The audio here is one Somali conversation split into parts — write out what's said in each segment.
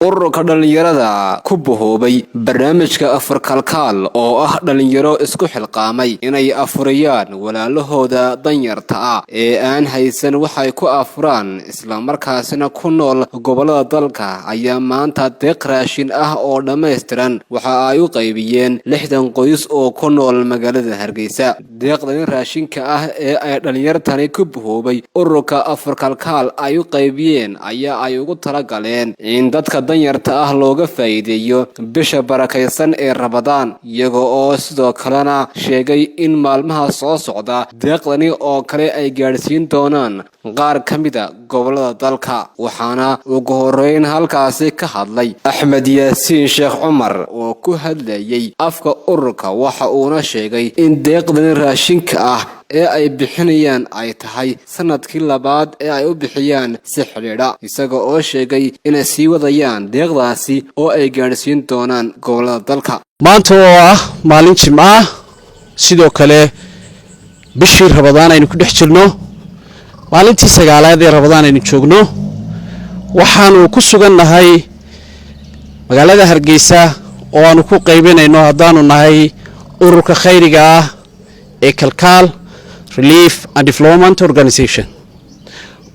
ururka dhalinyarada ku bohoobay barnaamijka afar kalkaal oo ah dhalinyaro isku xilqaamay inay afuriyaan walaalahooda danyarta ah ee aan haysan waxay ku afuraan isla markaasina ku nool gobolada dalka ayaa maanta deeq raashin ah oo dhameystiran waxa ay u qaybiyeen 60 qoys oo ku nool magaalada Hargeysa. deeqdan raashinka ah ee ay dhalinyartani ku bohoobay ururka afar kalkaal ay u qaybiyeen ayaa ay ugu talagaleen in dadka danyarta ah looga faa'iideeyo bisha barakaysan ee Ramadaan, iyaga oo sidoo kalena sheegay in maalmaha soo socda deeqdani oo kale ay gaarsiin doonaan qaar kamida gobolada dalka. waxaana ugu horeyn halkaasi ka hadlay Axmed Yaasiin Sheekh Cumar oo ku hadlayay afka ururka, waxa uuna sheegay in deeqdan raashinka ah ee ay bixinayaan ay tahay sanadkii labaad ee ay u bixiyaan si xiriira, isaga oo sheegay inay sii wadayaan deeqdaasi oo ay gaarsiin doonaan gobolada dalka. maanta oo ah maalin Jimcaha sidoo kale bishii Ramadaan aynu ku dhex jirno, maalintii 9aad ee Ramadaan aynu joogno, waxaanu ku sugannahay magaalada Hargeysa oo aanu ku qaybinayno haddaanu nahay ururka khayriga ah ee Kalkaal Relief and Development Organization.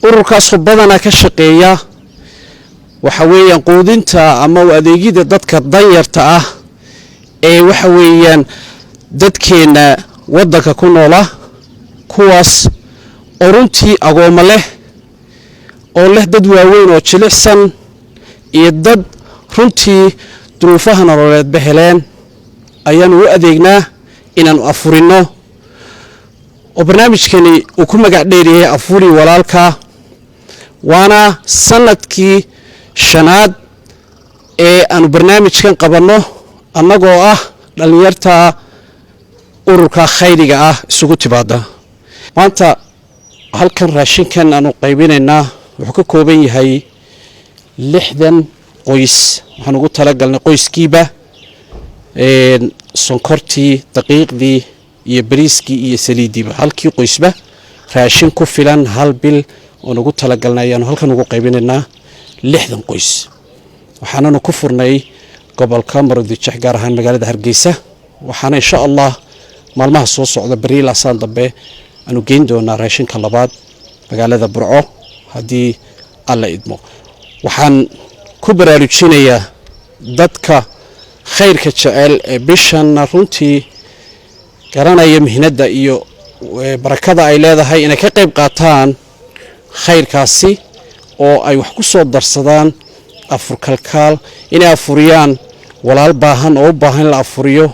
ururkaas oo badanaa ka shaqeeya waxa weeyaan quudinta ama adeegida dadka danyarta ah ee waxa weeyaan dadkeena wadanka ku noola, kuwaas oo runtii agooma leh oo leh dad waaweyn oo jilicsan iyo dad runtii duruufaha nololeed baheleen ayaanu u adeegnaa inaanu afurino. oo barnaamijkani uu ku magac dheeriyay afuri walaalka, waana sanadkii 5aad ee aanu barnaamijkan qabanno annagoo ah dhalinyarta ururka khayriga ah isugu timaada. maanta halkan raashinkan aanu qaybinaynaa wuxuu ka kooban yahay 60 qoys. waxaan ugu talagalnay qoyskiiba sonkortii, daqiiqdii iyo bariiskii iyo saliidiiba, halkii qoysba raashin ku filan hal bil oo ugu talagalnay ayaanu halkan ugu qaybinaynaa 60 qoys. waxaananu ku furnay gobolka Maroodijeex gaar ahaan magaalada Hargeysa. waxaana insha Allah maalmaha soo socda bari la saan dambe aanu geyn doonaa raashinka labaad magaalada Burco hadii alla idmo. waxaan ku baraarujinayaa dadka khayrka jecel ee bishan runtii garanaya mihnada iyo barakada ay leedahay inay ka qayb qaataan khayrkaasi oo ay wax ku soo darsadaan afur kalkaal, inay afuriyaan walaal baahan oo u baahan la afuriyo,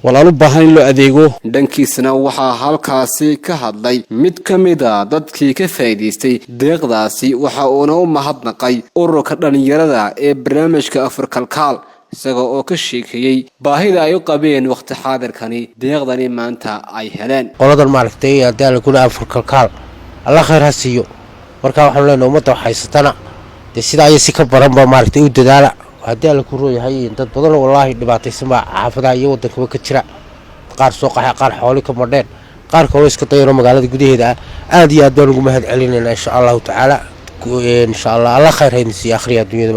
walaal u baahan in loo adeego. dhankiisana waxaa halkaasi ka hadlay mid kamida dadkii ka faa'iideystay deeqdaasi, waxa uuna u mahadnaqay ururka dhalinyarada ee barnaamijka afur kalkaal, isaga oo ka sheekayay baahida ay u qabeen waqti xaadirkani deeqdani maanta ay heleen. qoladan maaragtay hadii la kuna afur kalkaal Allah khayr ha siiyo. marka waxaan leenahay ummadda haysatana sida ay si ka baran ba maaragtay u dadaala. hadii la ku rooyahay dad badan wallahi dhibaataysan ba xaafadaha iyo wadanka ka jira, qaar soo qaxay, qaar xoolo ka madheen, qaar kale iska dayro magaalada gudaheeda aad iyo aad baan ugu mahad celinayna insha Allah taala. insha Allah Allah khayr hayni si akhriya dunyada.